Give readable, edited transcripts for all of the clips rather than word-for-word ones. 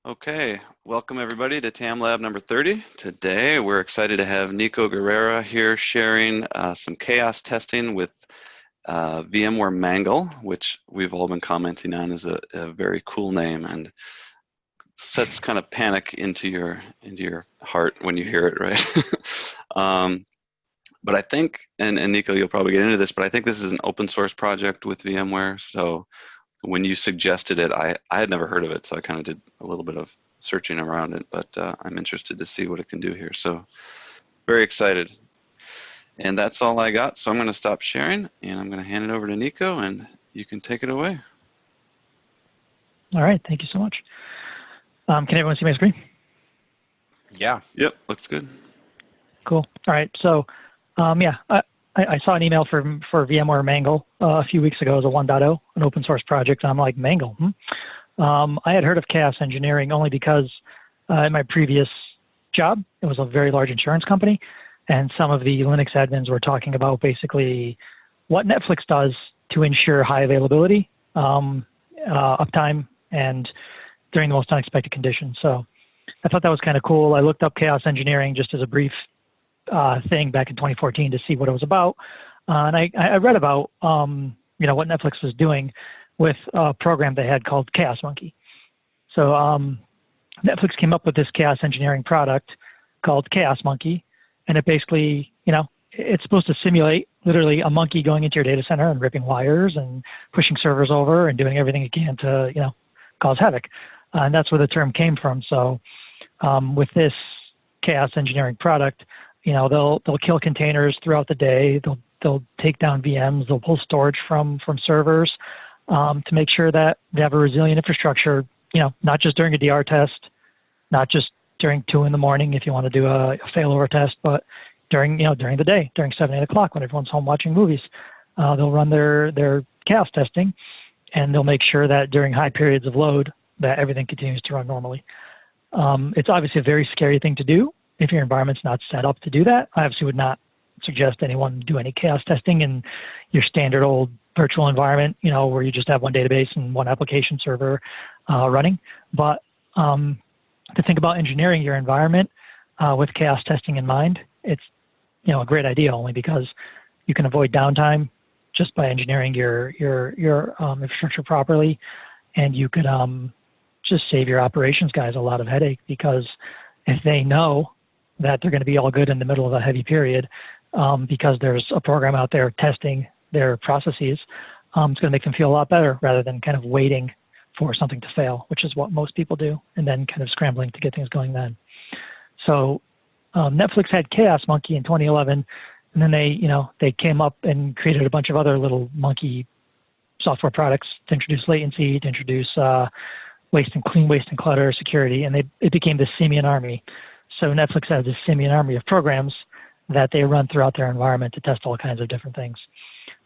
Okay, welcome everybody to TAM Lab number 30. Today we're excited to have Nico Guerrera here sharing some chaos testing with VMware Mangle, which we've all been commenting on is a very cool name and sets kind of panic into your heart when you hear it, right? But I think, and Nico, you'll probably get into this, but I think this is an open source project with VMware. So when you suggested it, I had never heard of it, so I kind of did a little bit of searching around it, but I'm interested to see what it can do here. So very excited. And that's all I got, so I'm going to stop sharing, and I'm going to hand it over to Nico, and you can take it away. All right, thank you so much. Can everyone see my screen? Yeah. Yep, looks good. Cool. All right, so yeah, I saw an email for VMware Mangle a few weeks ago as a 1.0, an open source project, and I'm like, Mangle? I had heard of chaos engineering only because in my previous job, it was a very large insurance company, and some of the Linux admins were talking about basically what Netflix does to ensure high availability, uptime, and during the most unexpected conditions. So I thought that was kind of cool. I looked up chaos engineering just as a brief thing back in 2014 to see what it was about. And I read about, what Netflix was doing with a program they had called Chaos Monkey. So Netflix came up with this chaos engineering product called Chaos Monkey. And it basically, it's supposed to simulate literally a monkey going into your data center and ripping wires and pushing servers over and doing everything it can to, cause havoc. And that's where the term came from. So with this chaos engineering product, they'll kill containers throughout the day. They'll take down VMs. They'll pull storage from servers to make sure that they have a resilient infrastructure. Not just during a DR test, not just during 2 in the morning if you want to do a failover test, but during the day, during 7, 8 o'clock when everyone's home watching movies. They'll run their chaos testing, and they'll make sure that during high periods of load that everything continues to run normally. It's obviously a very scary thing to do if your environment's not set up to do that. I obviously would not suggest anyone do any chaos testing in your standard old virtual environment, where you just have one database and one application server running. But to think about engineering your environment with chaos testing in mind, it's a great idea only because you can avoid downtime just by engineering your infrastructure properly, and you could just save your operations guys a lot of headache, because if they know that they're going to be all good in the middle of a heavy period because there's a program out there testing their processes, it's going to make them feel a lot better rather than kind of waiting for something to fail, which is what most people do, and then kind of scrambling to get things going then. So Netflix had Chaos Monkey in 2011, and then they came up and created a bunch of other little monkey software products to introduce latency, to introduce clean waste and clutter security, and it became the Simian army. So Netflix has this Simian army of programs that they run throughout their environment to test all kinds of different things.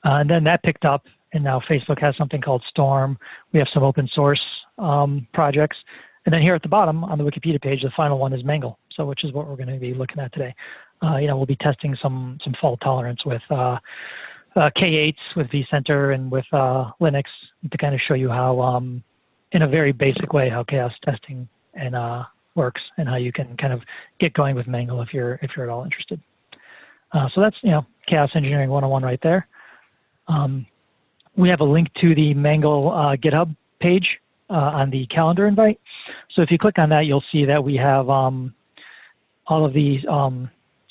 And then that picked up, and now Facebook has something called Storm. We have some open source projects. And then here at the bottom on the Wikipedia page, the final one is Mangle, which is what we're going to be looking at today. We'll be testing some fault tolerance with K8s, with vCenter, and with Linux to kind of show you how, in a very basic way, how chaos testing works and how you can kind of get going with Mangle if you're at all interested. So that's Chaos Engineering 101 right there. We have a link to the Mangle GitHub page on the calendar invite. So if you click on that, you'll see that we have all of the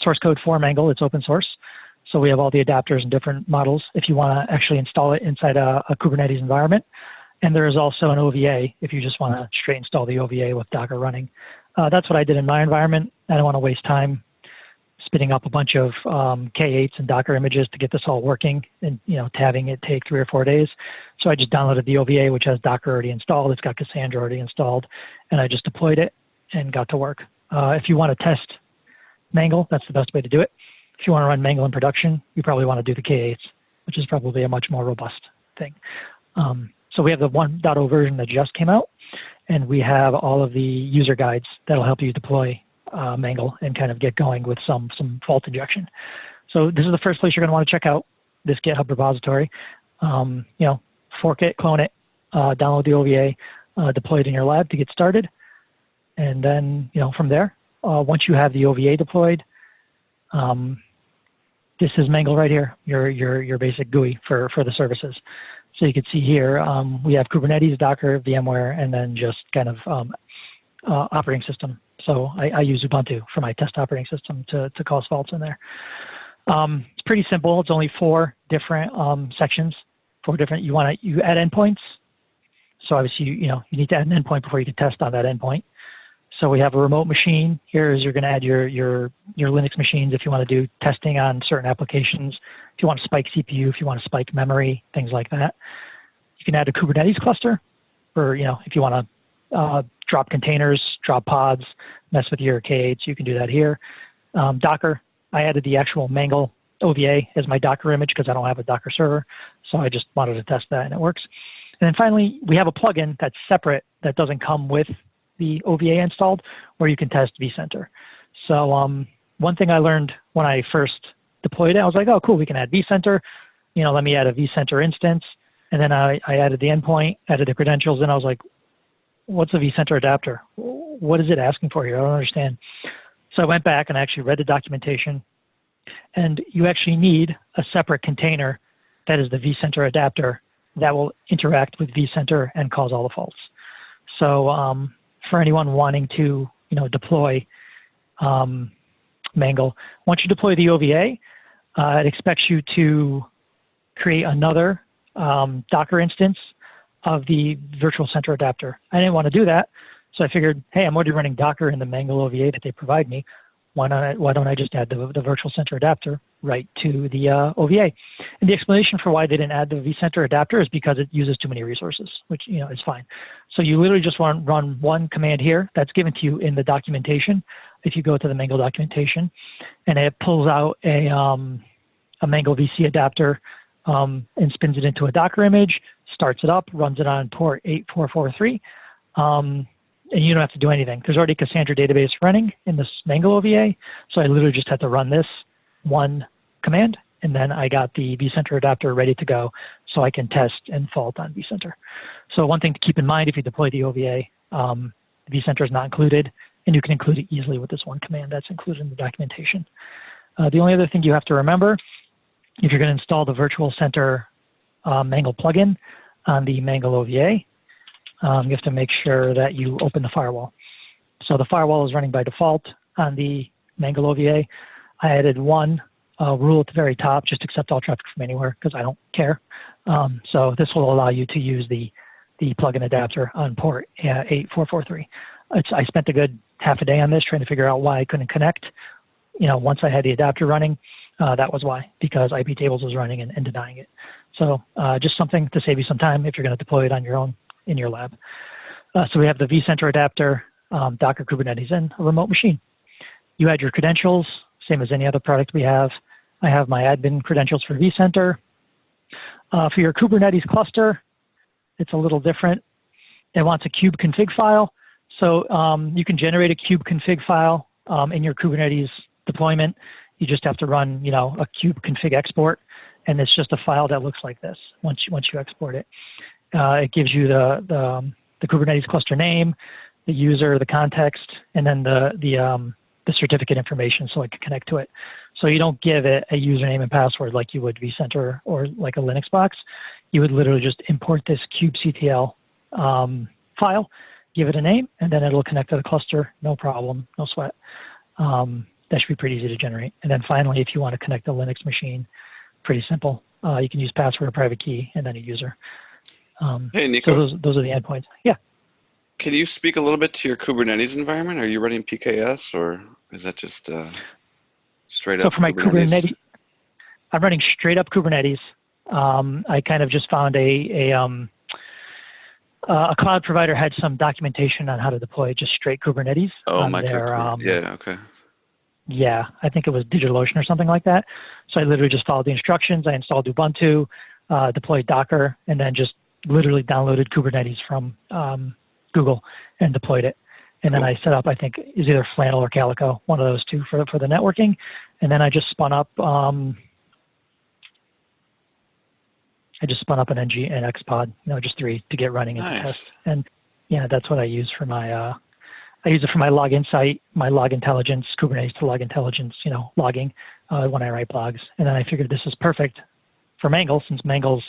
source code for Mangle. It's open source. So we have all the adapters and different models if you want to actually install it inside a Kubernetes environment. And there is also an OVA if you just want to straight install the OVA with Docker running. That's what I did in my environment. I don't want to waste time spinning up a bunch of K8s and Docker images to get this all working and having it take 3 or 4 days. So I just downloaded the OVA, which has Docker already installed. It's got Cassandra already installed, and I just deployed it and got to work. If you want to test Mangle, that's the best way to do it. If you want to run Mangle in production, you probably want to do the K8s, which is probably a much more robust thing. So we have the 1.0 version that just came out, and we have all of the user guides that'll help you deploy Mangle and kind of get going with some fault injection. So this is the first place you're going to want to check out this GitHub repository. Fork it, clone it, download the OVA, deploy it in your lab to get started. And then, from there, once you have the OVA deployed, this is Mangle right here, your basic GUI for the services. So you can see here, we have Kubernetes, Docker, VMware, and then just kind of operating system. So I use Ubuntu for my test operating system to cause faults in there. It's pretty simple. It's only 4 different sections. 4 different. You add endpoints. So obviously you need to add an endpoint before you can test on that endpoint. So we have a remote machine. Here is you're going to add your Linux machines if you want to do testing on certain applications. If you want to spike CPU, if you want to spike memory, things like that. You can add a Kubernetes cluster, or if you want to drop containers, drop pods, mess with your K8s, you can do that here. Docker. I added the actual Mangle OVA as my Docker image because I don't have a Docker server, so I just wanted to test that and it works. And then finally, we have a plugin that's separate that doesn't come with the OVA installed, where you can test vCenter. So one thing I learned when I first deployed it, I was like, oh, cool, we can add vCenter. Let me add a vCenter instance. And then I added the endpoint, added the credentials, and I was like, what's a vCenter adapter? What is it asking for here? I don't understand. So I went back and I actually read the documentation, and you actually need a separate container that is the vCenter adapter that will interact with vCenter and cause all the faults. So for anyone wanting to, deploy Mangle, once you deploy the OVA, it expects you to create another Docker instance of the virtual center adapter. I didn't want to do that, so I figured, hey, I'm already running Docker in the Mangle OVA that they provide me. Why don't I just add the virtual center adapter right to the OVA? And the explanation for why they didn't add the vCenter adapter is because it uses too many resources, which is fine. So you literally just want to run one command here that's given to you in the documentation. If you go to the Mangle documentation, and it pulls out a Mangle VC adapter and spins it into a Docker image, starts it up, runs it on port 8443. And you don't have to do anything. There's already a Cassandra database running in this Mangle OVA, so I literally just had to run this one command, and then I got the vCenter adapter ready to go so I can test and fault on vCenter. So one thing to keep in mind if you deploy the OVA, vCenter is not included, and you can include it easily with this one command that's included in the documentation. The only other thing you have to remember, if you're going to install the Virtual Center Mangle plugin on the Mangle OVA, you have to make sure that you open the firewall. So the firewall is running by default on the Mangle OVA. I added one rule at the very top, just accept all traffic from anywhere, because I don't care. So this will allow you to use the plugin adapter on port 8443. I spent a good half a day on this trying to figure out why I couldn't connect. Once I had the adapter running, that was why, because IP tables was running and denying it. So just something to save you some time if you're going to deploy it on your own in your lab. So we have the vCenter adapter, Docker, Kubernetes, and a remote machine. You add your credentials, same as any other product we have. I have my admin credentials for vCenter. For your Kubernetes cluster, it's a little different. It wants a kube config file. So you can generate a kube config file in your Kubernetes deployment. You just have to run, a kube config export, and it's just a file that looks like this once you export it. It gives you the Kubernetes cluster name, the user, the context, and then the certificate information so I can connect to it. So you don't give it a username and password like you would vCenter or like a Linux box. You would literally just import this kubectl file, give it a name, and then it'll connect to the cluster. No problem, no sweat. That should be pretty easy to generate. And then finally, if you want to connect a Linux machine, pretty simple. You can use password, a private key, and then a user. Hey, Nico. So those are the endpoints. Yeah. Can you speak a little bit to your Kubernetes environment? Are you running PKS, or is that just straight up? So for my Kubernetes, I'm running straight up Kubernetes. I kind of just found a cloud provider had some documentation on how to deploy just straight Kubernetes. Oh, on their, yeah, okay. Yeah, I think it was DigitalOcean or something like that. So I literally just followed the instructions. I installed Ubuntu, deployed Docker, and then just literally downloaded Kubernetes from Google and deployed it. And then I set up, I think, is either Flannel or Calico, one of those two for the networking. And then I just spun up an NG and XPod, just 3 to get running and to test. And yeah, that's what I use for my I use it for my log insight, my log intelligence, Kubernetes to log intelligence, logging when I write blogs. And then I figured this is perfect for Mangle, since Mangle's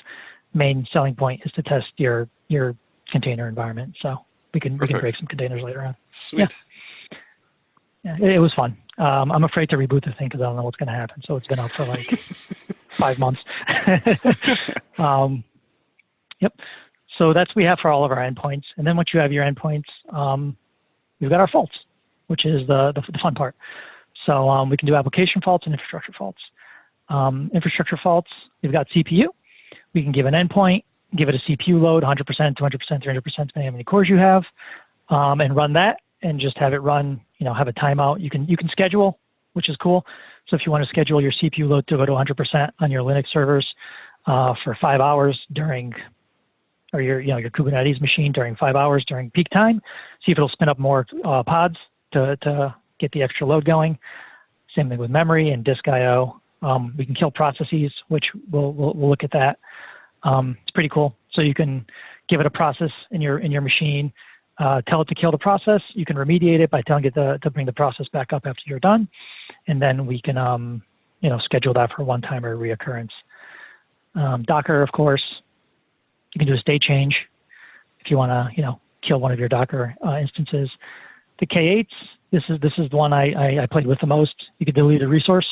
main selling point is to test your container environment. So we can break some containers later on. Sweet. Yeah, it was fun. I'm afraid to reboot the thing because I don't know what's going to happen. So it's been out for like 5 months. Yep. So that's what we have for all of our endpoints. And then once you have your endpoints, we've got our faults, which is the fun part. So we can do application faults and infrastructure faults. Infrastructure faults, we've got CPU. We can give an endpoint, give it a CPU load, 100%, 200%, 300%, depending on how many cores you have, and run that and just have it run, have a timeout. You can schedule, which is cool. So if you want to schedule your CPU load to go to 100% on your Linux servers for 5 hours during, or your Kubernetes machine during 5 hours during peak time, see if it'll spin up more pods to get the extra load going. Same thing with memory and disk I/O. We can kill processes, which we'll look at that. It's pretty cool. So you can give it a process in your machine, tell it to kill the process. You can remediate it by telling it to bring the process back up after you're done, and then we can schedule that for one-time or reoccurrence. Docker, of course, you can do a state change if you want to kill one of your Docker instances. The K8s, this is the one I played with the most. You could delete a resource.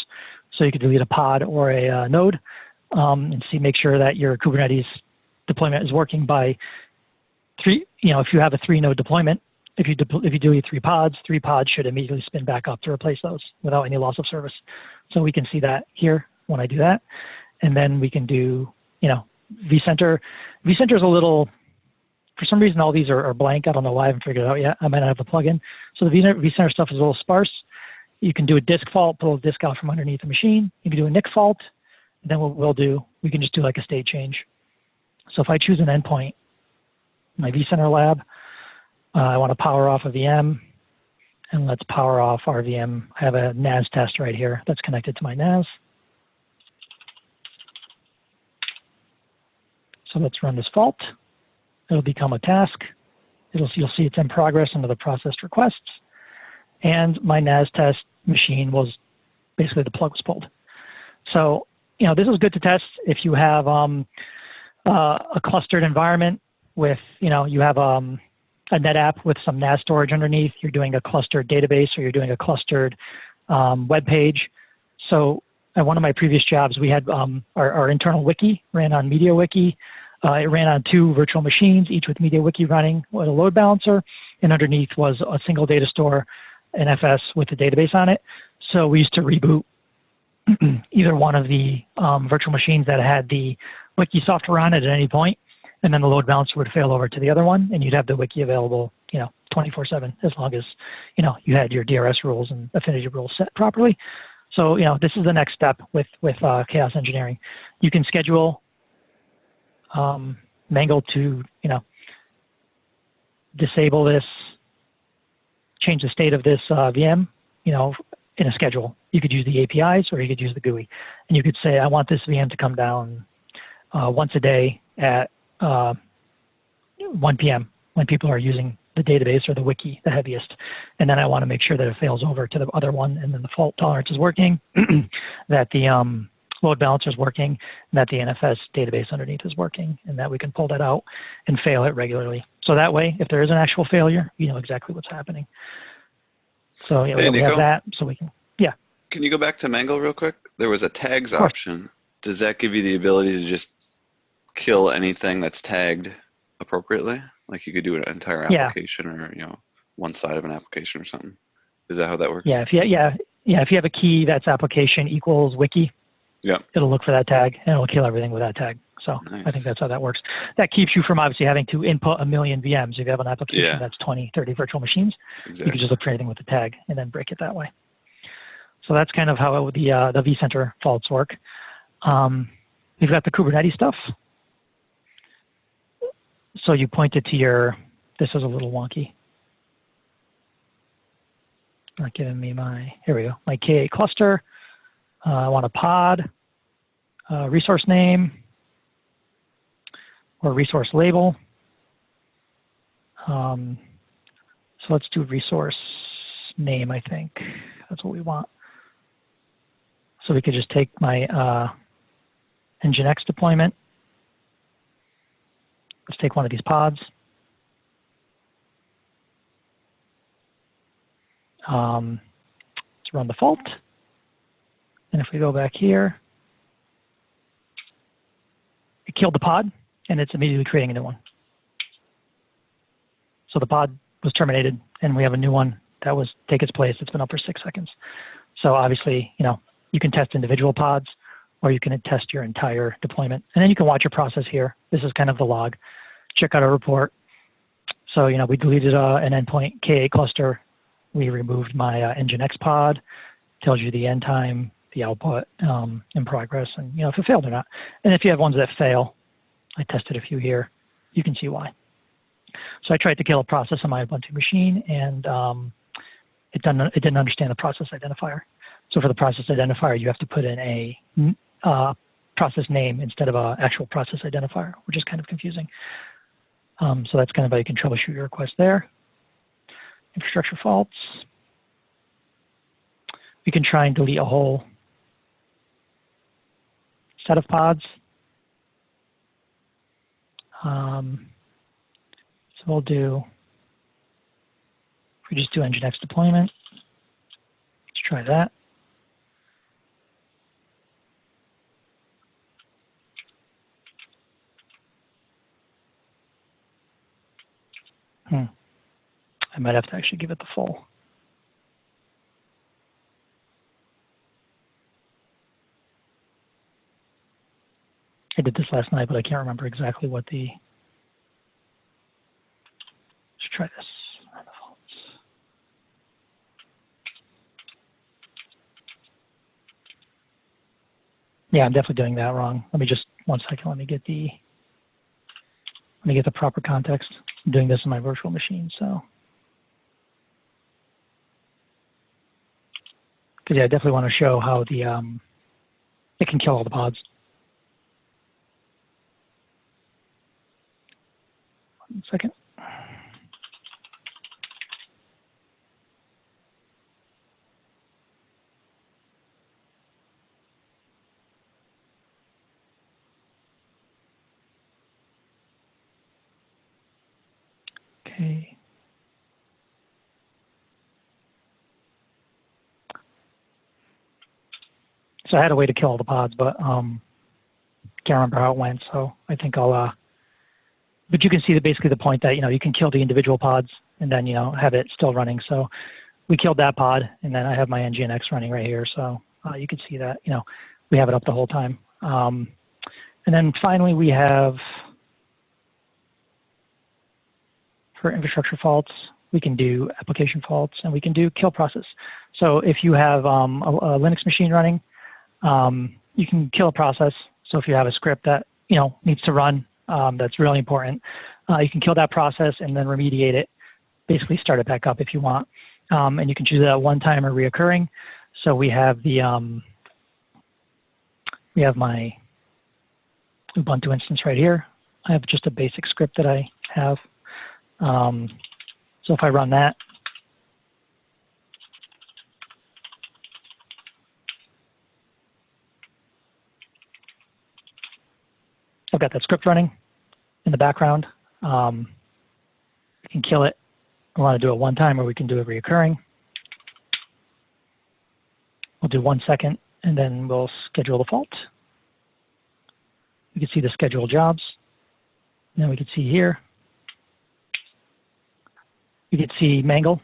So you could delete a pod or a node and make sure that your Kubernetes deployment is working by 3. If you have a 3-node deployment, if you delete 3 pods should immediately spin back up to replace those without any loss of service. So we can see that here when I do that. And then we can do, vCenter. vCenter is a little, for some reason, all these are blank. I don't know why I haven't figured it out yet. I might not have the plugin. So the vCenter stuff is a little sparse. You can do a disk fault, pull a disk out from underneath the machine. You can do a NIC fault. And then we can just do like a state change. So if I choose an endpoint, my vCenter lab, I want to power off a VM, and let's power off our VM. I have a NAS test right here that's connected to my NAS. So let's run this fault. It'll become a task. You'll see it's in progress under the processed requests. And my NAS test machine was basically the plug was pulled. So, this is good to test if you have a clustered environment with, you have a NetApp with some NAS storage underneath. You're doing a clustered database or you're doing a clustered web page. So at one of my previous jobs, we had our internal wiki ran on MediaWiki. It ran on 2 virtual machines, each with MediaWiki running with a load balancer. And underneath was a single data store, an FS with a database on it. So we used to reboot either one of the virtual machines that had the wiki software on it at any point, and then the load balancer would fail over to the other one, and you'd have the wiki available, 24/7, as long as, you had your DRS rules and affinity rules set properly. So, this is the next step with chaos engineering. You can schedule Mangle to, disable this, change the state of this VM, in a schedule. You could use the APIs or you could use the GUI. And you could say, I want this VM to come down once a day at 1 p.m. when people are using the database or the wiki the heaviest. And then I want to make sure that it fails over to the other one, and then the fault tolerance is working, that the load balancer is working, and that the NFS database underneath is working, and that we can pull that out and fail it regularly. So that way, if there is an actual failure, you know exactly what's happening. So yeah, we have that, so we can, yeah. Can you go back to Mangle real quick? There was a tags option. Does that give you the ability to just kill anything that's tagged appropriately? Like you could do an entire application or, one side of an application or something. Is that how that works? Yeah, if you have a key that's application equals wiki, it'll look for that tag and it'll kill everything with that tag. So nice. I think that's how that works. That keeps you from obviously having to input 1 million VMs. If you have an application that's 20, 30 virtual machines, you can just look for anything with the tag and then break it that way. So that's kind of how the vCenter faults work. We've got the Kubernetes stuff. So you point it to this is a little wonky. Not giving me here we go, my K8 cluster. I want a pod, resource name, or resource label. So So let's do resource name, I think. That's what we want. So we could just take my Nginx deployment. Let's take one of these pods. Let's run the fault. And if we go back here, it killed the pod, and it's immediately creating a new one. So the pod was terminated, and we have a new one that was take its place. It's been up for 6 seconds. So obviously, you can test individual pods, or you can test your entire deployment. And then you can watch your process here. This is kind of the log. Check out our report. So, we deleted an endpoint K8 cluster. We removed my Nginx pod. Tells you the end time, the output in progress, and if it failed or not. And if you have ones that fail, I tested a few here, you can see why. So I tried to kill a process on my Ubuntu machine, and it didn't understand the process identifier. So for the process identifier, you have to put in a process name instead of an actual process identifier, which is kind of confusing. So that's kind of how you can troubleshoot your request there. Infrastructure faults. We can try and delete a whole set of pods. So we'll do, if we just do Nginx deployment, let's try that. I might have to actually give it the full. I did this last night, but I can't remember exactly what the, let's try this. Yeah, I'm definitely doing that wrong. Let me just, 1 second, let me get the proper context. I'm doing this on my virtual machine, so. Because yeah, I definitely want to show how the, it can kill all the pods. 1 second. Okay. So I had a way to kill all the pods, but can't remember how it went. So I think I'll, but you can see that basically the point that, you can kill the individual pods and then, have it still running. So we killed that pod, and then I have my Nginx running right here. So you can see that, we have it up the whole time. And then finally we have, for infrastructure faults, we can do application faults, and we can do kill process. So if you have a Linux machine running, you can kill a process. So if you have a script that needs to run, that's really important, you can kill that process and then remediate it. Basically, start it back up if you want, and you can choose that one time or reoccurring. So we have the we have my Ubuntu instance right here. I have just a basic script that I have. So if I run that, I've got that script running in the background. We can kill it. We want to do it one time, or we can do it reoccurring. We'll do 1 second, and then we'll schedule the fault. We can see the scheduled jobs. And then we can see here. You can see Mangle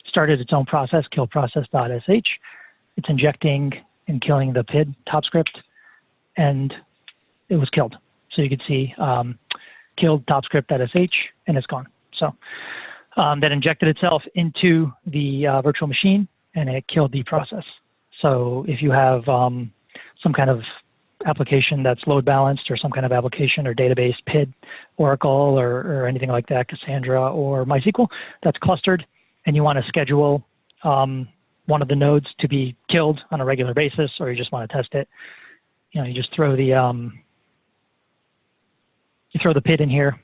started its own process, kill process.sh. It's injecting and killing the PID top script, and it was killed. So you can see killed top script.sh, and it's gone. So that injected itself into the virtual machine, and it killed the process. So if you have some kind of application that's load balanced, or some kind of application or database, PID, Oracle, or anything like that, Cassandra or MySQL, that's clustered, and you want to schedule one of the nodes to be killed on a regular basis, or you just want to test it, you just throw the PID in here,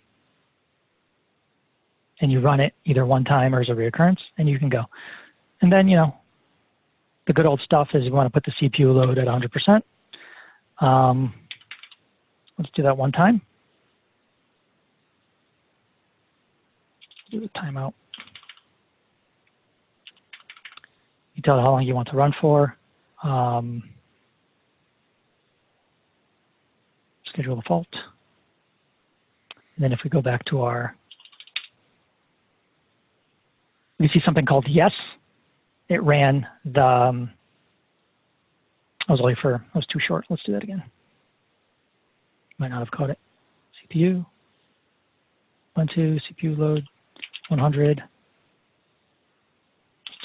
and you run it either one time or as a reoccurrence, and you can go. And then, the good old stuff is you want to put the CPU load at 100%. Let's do that one time. Do the timeout. You tell it how long you want to run for. Schedule the fault. And then if we go back to we see something called yes. It ran the, I was too short. Let's do that again. Might not have caught it. CPU, 1, 2, CPU load, 100,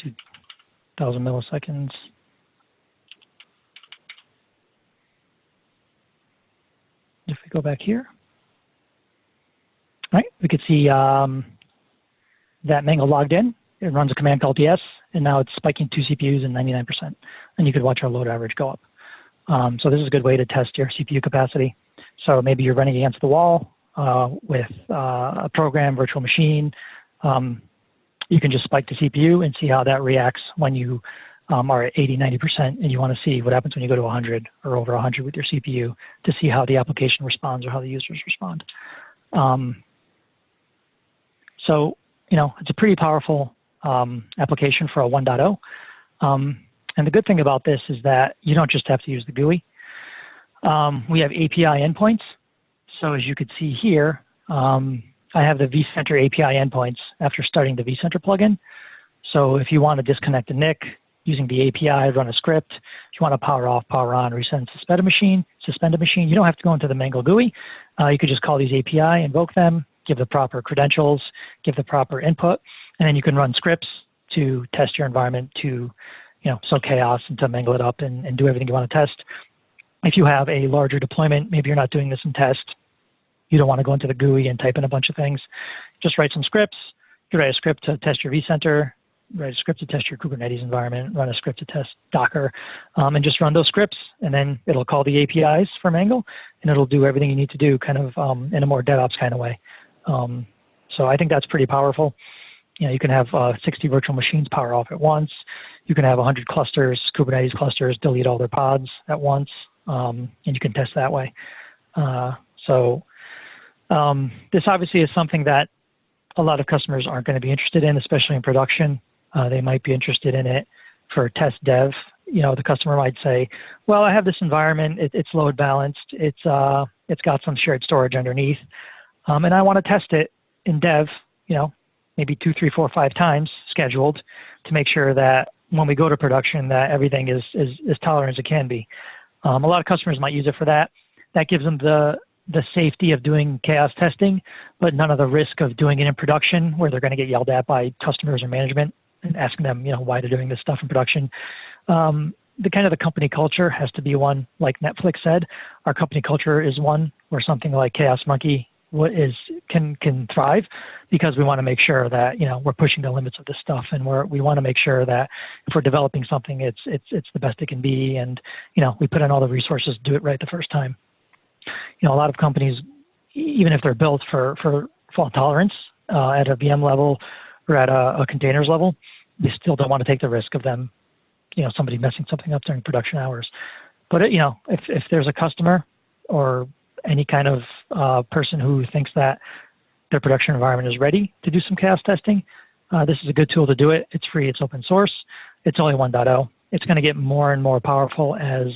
2,000 milliseconds. If we go back here, all right, we could see that Mangle logged in. It runs a command called yes, and now it's spiking 2 CPUs and 99%. And you could watch our load average go up. So this is a good way to test your CPU capacity. So maybe you're running against the wall with a program, virtual machine. You can just spike the CPU and see how that reacts when you are at 80, 90%, and you want to see what happens when you go to 100 or over 100 with your CPU to see how the application responds or how the users respond. So, it's a pretty powerful application for a 1.0. And the good thing about this is that you don't just have to use the GUI. We have API endpoints. So as you could see here, I have the vCenter API endpoints after starting the vCenter plugin. So if you want to disconnect a NIC using the API, run a script, if you want to power off, power on, reset, suspend a machine, you don't have to go into the Mangle GUI. You could just call these API, invoke them, give the proper credentials, give the proper input, and then you can run scripts to test your environment to, sow chaos and to mangle it up and do everything you want to test. If you have a larger deployment, maybe you're not doing this in test, you don't want to go into the GUI and type in a bunch of things, just write some scripts. You write a script to test your vCenter, write a script to test your Kubernetes environment, run a script to test Docker, and just run those scripts, and then it'll call the APIs for Mangle, and it'll do everything you need to do kind of in a more DevOps kind of way. So I think that's pretty powerful. You can have 60 virtual machines power off at once. You can have 100 clusters, Kubernetes clusters, delete all their pods at once, and you can test that way. This obviously is something that a lot of customers aren't going to be interested in, especially in production. They might be interested in it for test dev. The customer might say, well, I have this environment, it's load balanced, it's got some shared storage underneath, and I want to test it in dev, maybe 2, 3, 4, 5 times scheduled to make sure that when we go to production that everything is as tolerant as it can be. A lot of customers might use it for that. That gives them the safety of doing chaos testing, but none of the risk of doing it in production where they're going to get yelled at by customers or management and asking them, why they're doing this stuff in production. The company culture has to be one, like Netflix said. Our company culture is one where something like Chaos Monkey can thrive, because we want to make sure that we're pushing the limits of this stuff, and we want to make sure that if we're developing something, it's the best it can be, and we put in all the resources to do it right the first time. A lot of companies, even if they're built for fault tolerance at a VM level or at a containers level, they still don't want to take the risk of them, somebody messing something up during production hours. But if there's a customer or any kind of person who thinks that their production environment is ready to do some chaos testing, this is a good tool to do it. It's free, it's open source, it's only 1.0. It's going to get more and more powerful as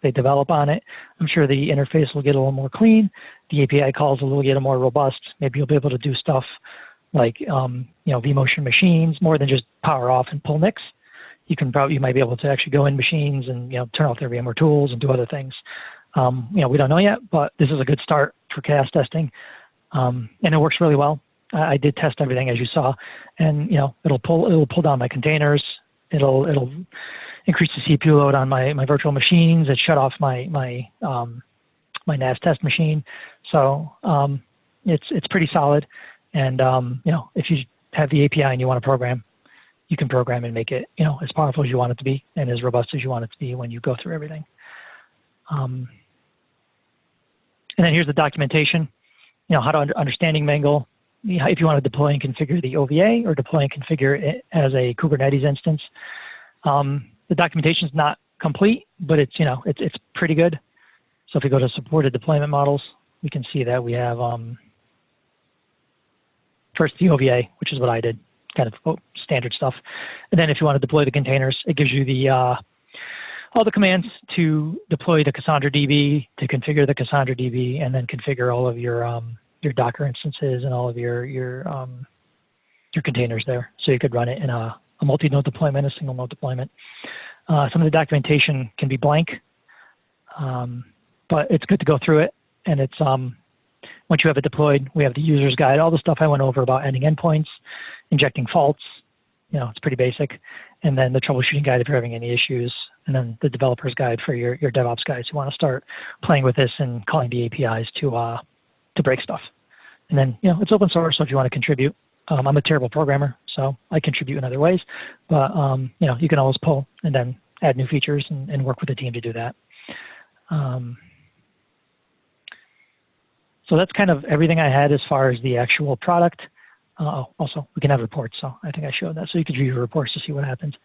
they develop on it. I'm sure the interface will get a little more clean. The API calls will get more robust. Maybe you'll be able to do stuff like vMotion machines more than just power off and pull NICs. You might be able to actually go in machines and turn off their VMware tools and do other things. We don't know yet, but this is a good start for chaos testing, and it works really well. I did test everything as you saw, and it'll pull down my containers. It'll increase the CPU load on my virtual machines. It shut off my NAS test machine. So it's pretty solid. And if you have the API and you want to program, you can program and make it as powerful as you want it to be and as robust as you want it to be when you go through everything. And then here's the documentation. How to understanding Mangle. if you want to deploy and configure the OVA or deploy and configure it as a Kubernetes instance. The documentation is not complete, but it's it's pretty good. So if we go to supported deployment models, we can see that we have first the OVA, which is what I did, kind of standard stuff. And then if you want to deploy the containers, it gives you the all the commands to deploy the Cassandra DB, to configure the Cassandra DB, and then configure all of your Docker instances and all of your containers there. So you could run it in a multi-node deployment, a single node deployment. Some of the documentation can be blank, but it's good to go through it. And it's once you have it deployed, we have the user's guide, all the stuff I went over about ending endpoints, injecting faults. It's pretty basic. And then the troubleshooting guide if you're having any issues, and then the developer's guide for your DevOps guys who want to start playing with this and calling the APIs to break stuff. And then it's open source, so if you want to contribute, I'm a terrible programmer, so I contribute in other ways. But you can always pull and then add new features and work with the team to do that. So that's kind of everything I had as far as the actual product. Also, we can have reports, so I think I showed that. So you could view your reports to see what happens.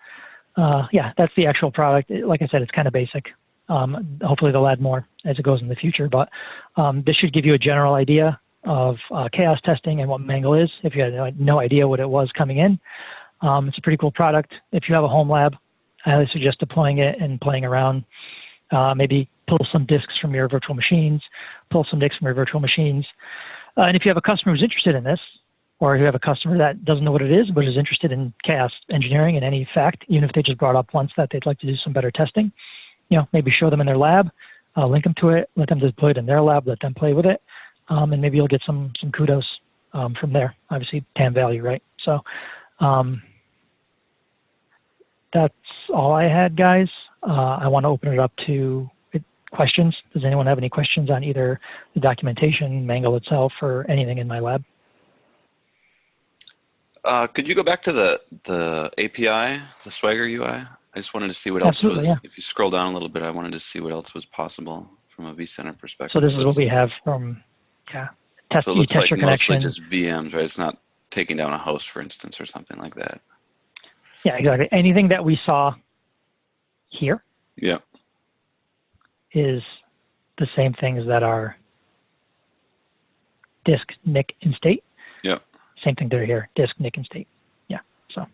Yeah, that's the actual product. Like I said, it's kind of basic. Hopefully they'll add more as it goes in the future, but this should give you a general idea of chaos testing and what Mangle is, if you had no idea what it was coming in. It's a pretty cool product. If you have a home lab, I highly suggest deploying it and playing around. Maybe pull some disks from your virtual machines, pull some disks from your virtual machines. And if you have a customer who's interested in this, or you have a customer that doesn't know what it is, but is interested in chaos engineering in any fact, even if they just brought up once that they'd like to do some better testing, maybe show them in their lab, link them to it, let them deploy it in their lab, let them play with it, and maybe you'll get some kudos from there. Obviously, TAM value, right? So that's all I had, guys. I want to open it up to questions. Does anyone have any questions on either the documentation, Mangle itself, or anything in my lab? Could you go back to the API, the Swagger UI? I just wanted to see what else Absolutely, was. yeah. If you scroll down a little bit, I wanted to see what else was possible from a vCenter perspective. So this is what we have from, test. So it looks like your mostly connection. just VMs, right? It's not taking down a host, for instance, or something like that. Yeah, exactly. Anything that we saw here is the same things that are disk, NIC, and state. Yeah. Same thing that are here, disk, NIC, and state. Yeah, so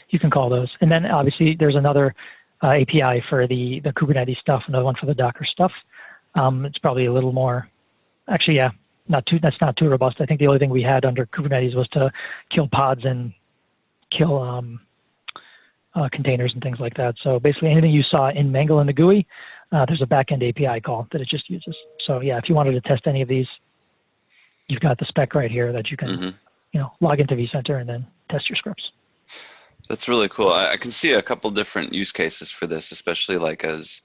you can call those. And then obviously there's another API for the Kubernetes stuff, another one for the Docker stuff. It's probably a little more, actually, yeah, that's not too robust. I think the only thing we had under Kubernetes was to kill pods and kill containers and things like that. So basically anything you saw in Mangle in the GUI, there's a backend API call that it just uses. So yeah, if you wanted to test any of these, you've got the spec right here that you can log into vCenter and then test your scripts. That's really cool. I can see a couple different use cases for this, especially like as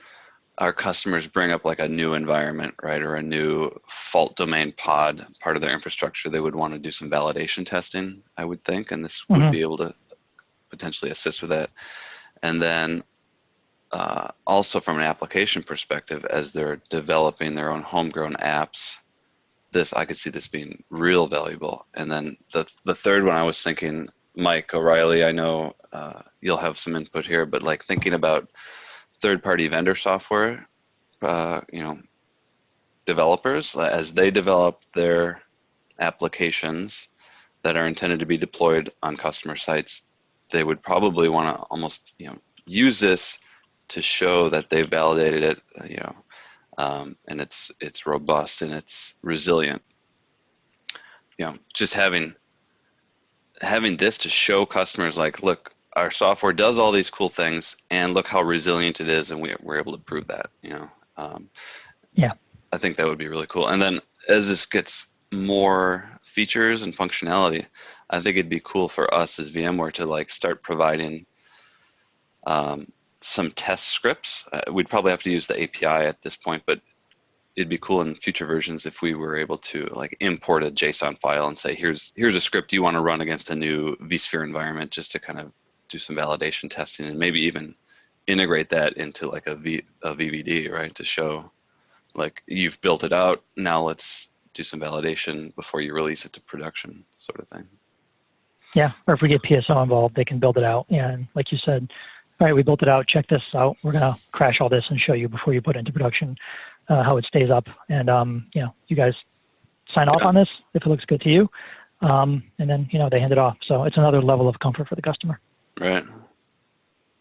our customers bring up like a new environment, right, or a new fault domain pod, part of their infrastructure, they would want to do some validation testing, I would think, and this would be able to potentially assist with that. And then also from an application perspective, as they're developing their own homegrown apps, I could see this being real valuable. And then the third one I was thinking, Mike O'Reilly, I know you'll have some input here, but like thinking about third-party vendor software, developers, as they develop their applications that are intended to be deployed on customer sites, they would probably want to almost, use this to show that they've validated it, and it's robust and it's resilient. Just having this to show customers, like, look, our software does all these cool things, and look how resilient it is, and we're able to prove that. Yeah, I think that would be really cool. And then as this gets more features and functionality, I think it'd be cool for us as VMware to like start providing some test scripts. We'd probably have to use the API at this point, but it'd be cool in future versions if we were able to like import a JSON file and say, here's a script you want to run against a new vSphere environment, just to kind of do some validation testing, and maybe even integrate that into like a VVD, right? To show like you've built it out, now let's do some validation before you release it to production, sort of thing. Yeah, or if we get PSO involved, they can build it out. Yeah, and like you said, all right, we built it out, check this out. We're going to crash all this and show you before you put it into production how it stays up. And, you guys sign off on this if it looks good to you. And then, they hand it off. So it's another level of comfort for the customer. Right.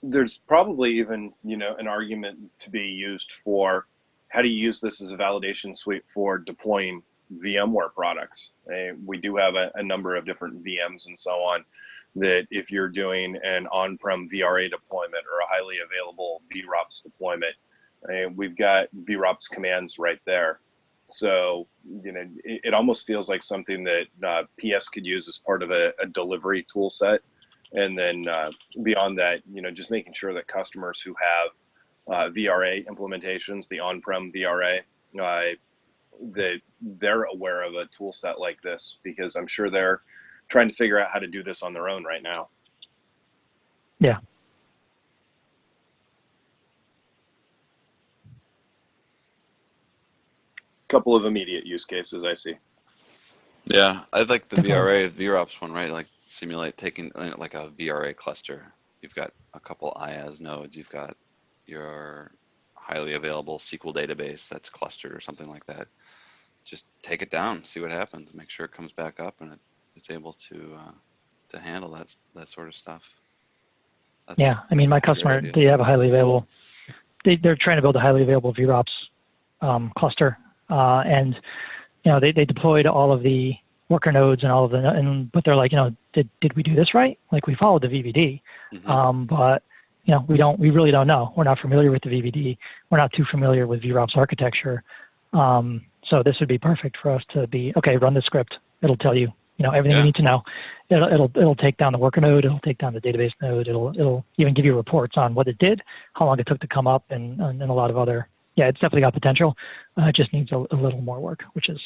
There's probably even, an argument to be used for how do you use this as a validation suite for deploying VMware products. We do have a number of different VMs and so on that if you're doing an on-prem VRA deployment or a highly available VROPS deployment, we've got VROPS commands right there. So, it almost feels like something that PS could use as part of a delivery tool set. And then beyond that, just making sure that customers who have VRA implementations, the on-prem VRA, that they're aware of a tool set like this, because I'm sure they're trying to figure out how to do this on their own right now. Yeah. Couple of immediate use cases I see. Yeah, I like the VRA, VROPS one, right? Like simulate taking like a VRA cluster. You've got a couple IaaS nodes. You've got your highly available SQL database that's clustered or something like that. Just take it down, see what happens, make sure it comes back up and it's able to handle that sort of stuff. Yeah, I mean, my customer, they have a highly available, they're trying to build a highly available VROPS cluster, and they deployed all of the worker nodes and all of the, but they're like, did we do this right? Like we followed the VVD, but we really don't know. We're not familiar with the VVD. We're not too familiar with VROPS architecture. So this would be perfect for us to be, okay, run the script. It'll tell you, everything you need to know. It'll take down the worker node. It'll take down the database node. It'll even give you reports on what it did, how long it took to come up, and a lot of other. Yeah, it's definitely got potential. It just needs a little more work, which is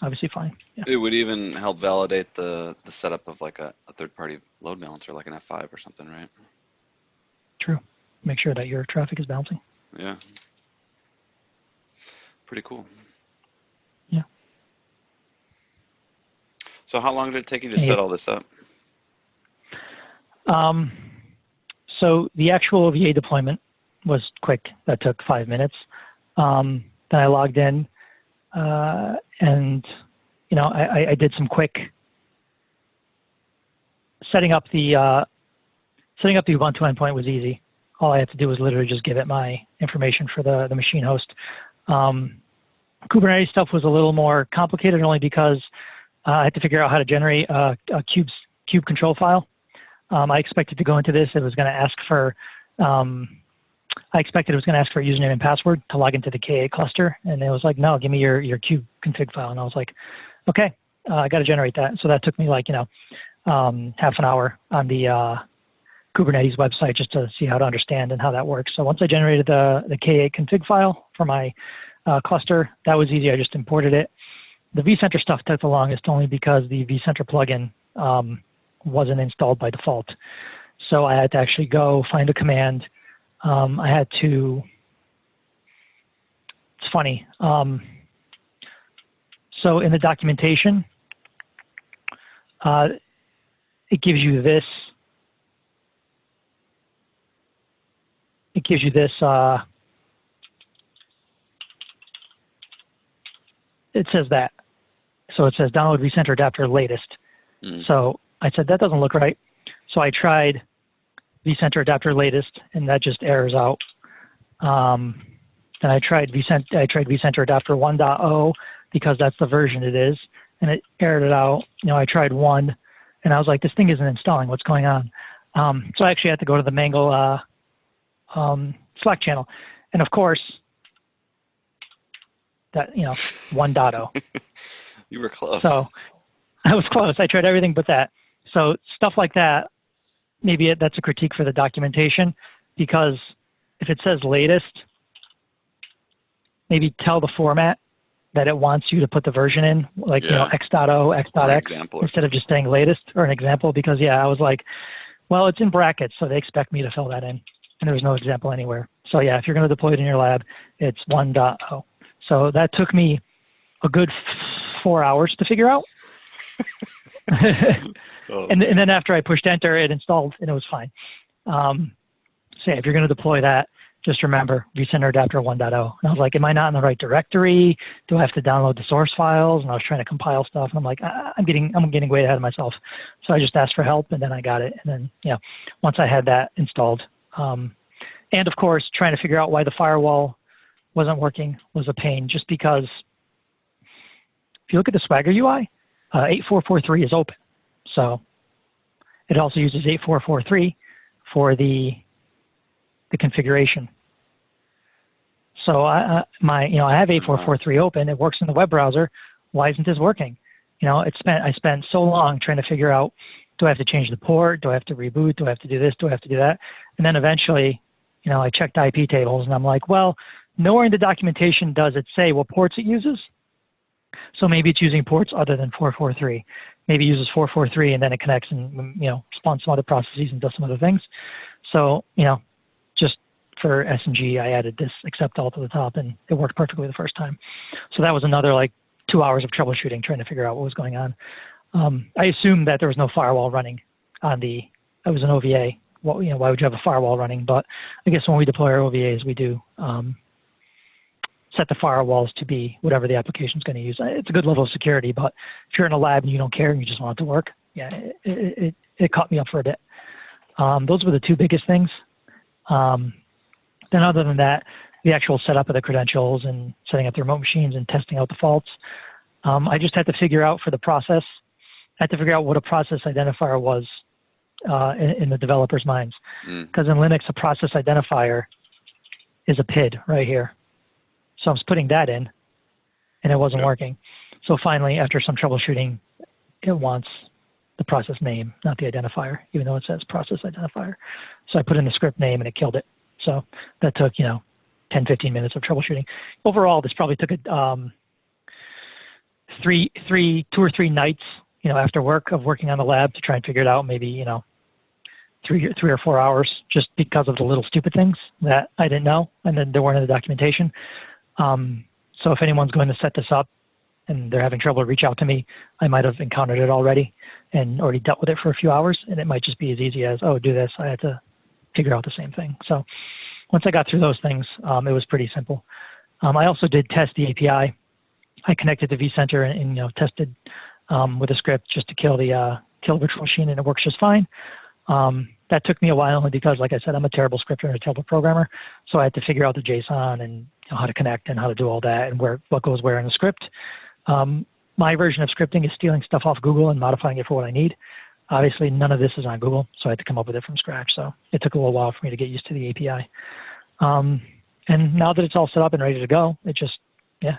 obviously fine. Yeah. It would even help validate the setup of like a third-party load balancer, like an F5 or something, right? True. Make sure that your traffic is bouncing. Yeah. Pretty cool. Yeah. So how long did it take you to set all this up? So the actual VA deployment was quick. That took 5 minutes. Then I logged in, and I did some quick setting up the Ubuntu endpoint was easy. All I had to do was literally just give it my information for the machine host. Kubernetes stuff was a little more complicated, only because I had to figure out how to generate a kube control file. I expected to go into this. It was going to ask for I expected it was going to ask for a username and password to log into the K8 cluster, and it was like, no, give me your kube config file. And I was like, okay, I got to generate that. So that took me like half an hour on the Kubernetes website just to see how to understand and how that works. So once I generated the K8 config file for my cluster, that was easy. I just imported it. The vCenter stuff took the longest, only because the vCenter plugin wasn't installed by default. So I had to actually go find a command. I had to, it's funny. So in the documentation, it gives you this. It says that. So it says download vCenter adapter latest. So I said, that doesn't look right. So I tried vCenter adapter latest, and that just errors out. And I tried vCenter adapter 1.0 because that's the version it is, and it errored it out. I tried 1, and I was like, this thing isn't installing. What's going on? So I actually had to go to the Mangle Slack channel, and of course, that 1.0. You were close. So I was close. I tried everything but that. So stuff like that, maybe that's a critique for the documentation, because if it says latest, maybe tell the format that it wants you to put the version in, like x.o, x.x, instead of just saying latest, or an example, because I was like, well, it's in brackets, so they expect me to fill that in, and there was no example anywhere. So if you're going to deploy it in your lab, it's 1.0. So that took me a good 4 hours to figure out. And then after I pushed enter, it installed and it was fine. So if you're going to deploy that, just remember vCenter Adapter 1.0. And I was like, am I not in the right directory? Do I have to download the source files? And I was trying to compile stuff. And I'm like, I'm getting way ahead of myself. So I just asked for help, and then I got it. And then, once I had that installed, and of course, trying to figure out why the firewall wasn't working was a pain, just because if you look at the Swagger UI, 8443 is open. So it also uses 8443 for the configuration. So I have 8443 open. It works in the web browser. Why isn't this working? I spent so long trying to figure out, do I have to change the port? Do I have to reboot? Do I have to do this? Do I have to do that? And then eventually, I checked IP tables, and I'm like, well, nowhere in the documentation does it say what ports it uses. So maybe it's using ports other than 443. Maybe it uses 443, and then it connects and spawns some other processes and does some other things. So just for S&G, I added this accept all to the top, and it worked perfectly the first time. So that was another 2 hours of troubleshooting, trying to figure out what was going on. I assumed that there was no firewall running on it was an OVA. Why would you have a firewall running? But I guess when we deploy our OVAs, we do set the firewalls to be whatever the application is going to use. It's a good level of security, but if you're in a lab and you don't care and you just want it to work, it caught me up for a bit. Those were the two biggest things. Then other than that, the actual setup of the credentials and setting up the remote machines and testing out the faults, I just had to figure out for the process, I had to figure out what a process identifier was in the developer's minds. Because in Linux, a process identifier is a PID right here. So I was putting that in, and it wasn't working. So finally, after some troubleshooting, it wants the process name, not the identifier, even though it says process identifier. So I put in the script name, and it killed it. So that took, 10, 15 minutes of troubleshooting. Overall, this probably took 2 or 3 nights, after work of working on the lab to try and figure it out. Maybe, 3 or 4 hours, just because of the little stupid things that I didn't know, and then they weren't in the documentation. So if anyone's going to set this up and they're having trouble, reach out to me. I might have encountered it already and already dealt with it for a few hours, and it might just be as easy as, oh, do this. I had to figure out the same thing. So once I got through those things, it was pretty simple. I also did test the API. I connected to vCenter and tested with a script just to kill the virtual machine, and it works just fine. That took me a while only because, like I said, I'm a terrible scripter and a terrible programmer. So I had to figure out the JSON and how to connect and how to do all that and what goes where in the script. My version of scripting is stealing stuff off Google and modifying it for what I need. Obviously, none of this is on Google, so I had to come up with it from scratch. So it took a little while for me to get used to the API. And now that it's all set up and ready to go, it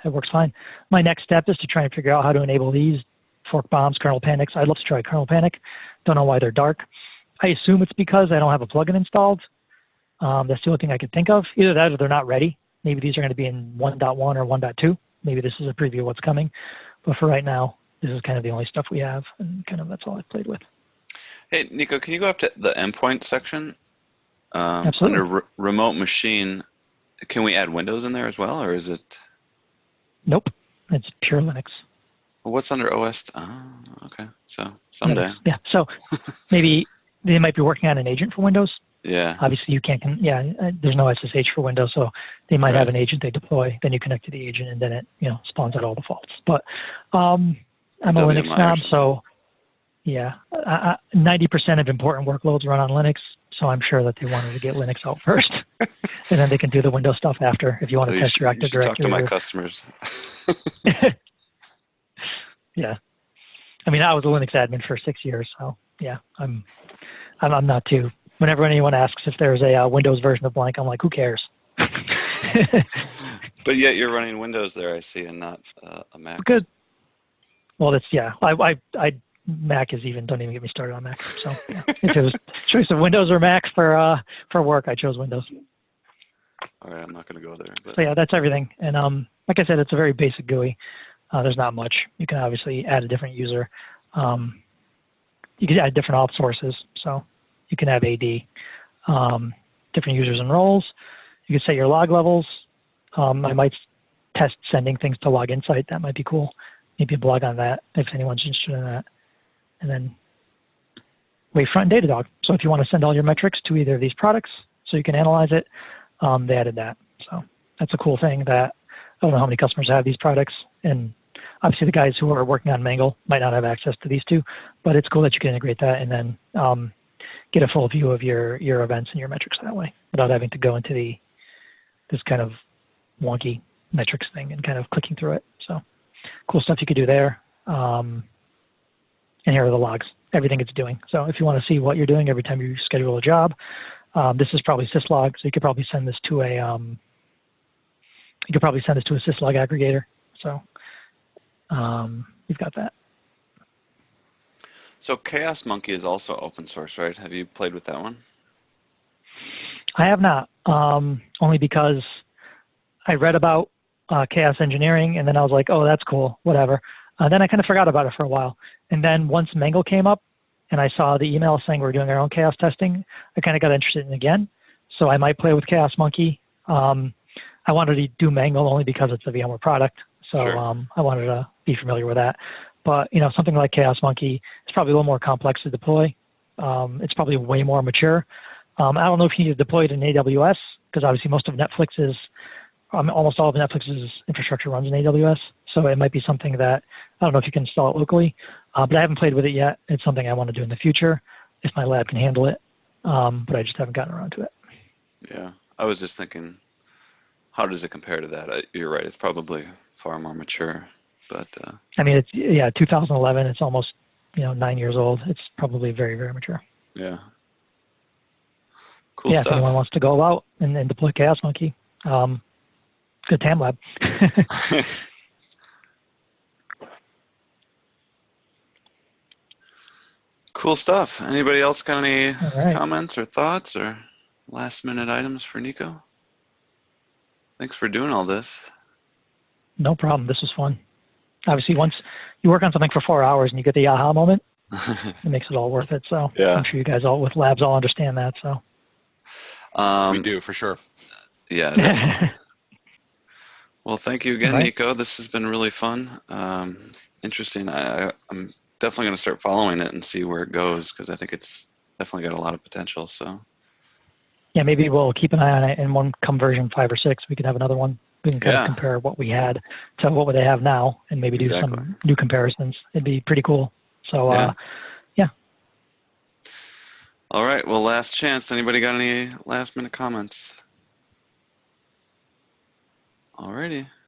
works fine. My next step is to try and figure out how to enable these fork bombs, kernel panics. I'd love to try kernel panic. Don't know why they're dark. I assume it's because I don't have a plugin installed. That's the only thing I could think of. Either that or they're not ready. Maybe these are going to be in 1.1 or 1.2. Maybe this is a preview of what's coming. But for right now, this is kind of the only stuff we have, and kind of that's all I've played with. Hey, Nico, can you go up to the endpoint section? Absolutely. Under remote machine, can we add Windows in there as well, or is it? Nope. It's pure Linux. Well, what's under OS? Oh, okay. So someday. Linux. Yeah. So maybe they might be working on an agent for Windows. Yeah. Obviously, you can't. There's no SSH for Windows, so they might have an agent they deploy. Then you connect to the agent, and then it spawns out all the faults. But I'm a Linux snob, so 90% of important workloads run on Linux. So I'm sure that they wanted to get Linux out first, and then they can do the Windows stuff after. If you want to test your Active Directory. Talk to my customers. Yeah, I mean, I was a Linux admin for 6 years, so yeah, I'm not too. Whenever anyone asks if there's a Windows version of blank, I'm like, who cares? But yet you're running Windows there, I see, and not a Mac. Good. Well, that's Mac is don't even get me started on Mac. So if it was choice of Windows or Mac for work, I chose Windows. All right, I'm not going to go there. But. So yeah, that's everything. And like I said, it's a very basic GUI. There's not much. You can obviously add a different user. You can add different auth sources. So you can have AD, different users and roles. You can set your log levels. I might test sending things to Log Insight. That might be cool. maybe a blog on that if anyone's interested in that. And then Wavefront and Datadog. So if you want to send all your metrics to either of these products so you can analyze it, they added that. So that's a cool thing that I don't know how many customers have these products. And obviously the guys who are working on Mangle might not have access to these two, but it's cool that you can integrate that and then get a full view of your events and your metrics that way without having to go into this kind of wonky metrics thing and kind of clicking through it. So cool stuff you could do there. And here are the logs, everything it's doing. So if you want to see what you're doing every time you schedule a job, this is probably syslog. So you could probably send this to a syslog aggregator. So you've got that. So Chaos Monkey is also open source, right? Have you played with that one? I have not, only because I read about chaos engineering, and then I was like, oh, that's cool, whatever. Then I kind of forgot about it for a while. And then once Mangle came up, and I saw the email saying we're doing our own chaos testing, I kind of got interested in it again. So I might play with Chaos Monkey. I wanted to do Mangle only because it's a VMware product. So Sure. I wanted to be familiar with that. But something like Chaos Monkey is probably a little more complex to deploy. It's probably way more mature. I don't know if you need to deploy it in AWS, because obviously most of Netflix's, almost all of Netflix's infrastructure runs in AWS. So it might be something that, I don't know if you can install it locally, but I haven't played with it yet. It's something I want to do in the future if my lab can handle it, but I just haven't gotten around to it. Yeah, I was just thinking, how does it compare to that? You're right, it's probably far more mature, but. I mean, it's, 2011, it's almost, 9 years old. It's probably very, very mature. Yeah. Cool yeah, stuff. If anyone wants to go out and deploy Chaos Monkey, good TAM Lab. Cool stuff. Anybody else got any right. comments or thoughts or last minute items for Nico? Thanks for doing all this. No problem. This was fun. Obviously, once you work on something for 4 hours and you get the aha moment, it makes it all worth it. So Yeah. I'm sure you guys all with labs all understand that. So we do, for sure. Yeah, definitely. Well, thank you again, Right. Nico. This has been really fun. Interesting. I'm definitely going to start following it and see where it goes, because I think it's definitely got a lot of potential. So. Yeah, maybe we'll keep an eye on it, and one come version 5 or 6, we can have another one. We can kind of compare what we had to what they have now, and maybe do some new comparisons. It'd be pretty cool. So, yeah. All right. Well, last chance. Anybody got any last minute comments? All righty.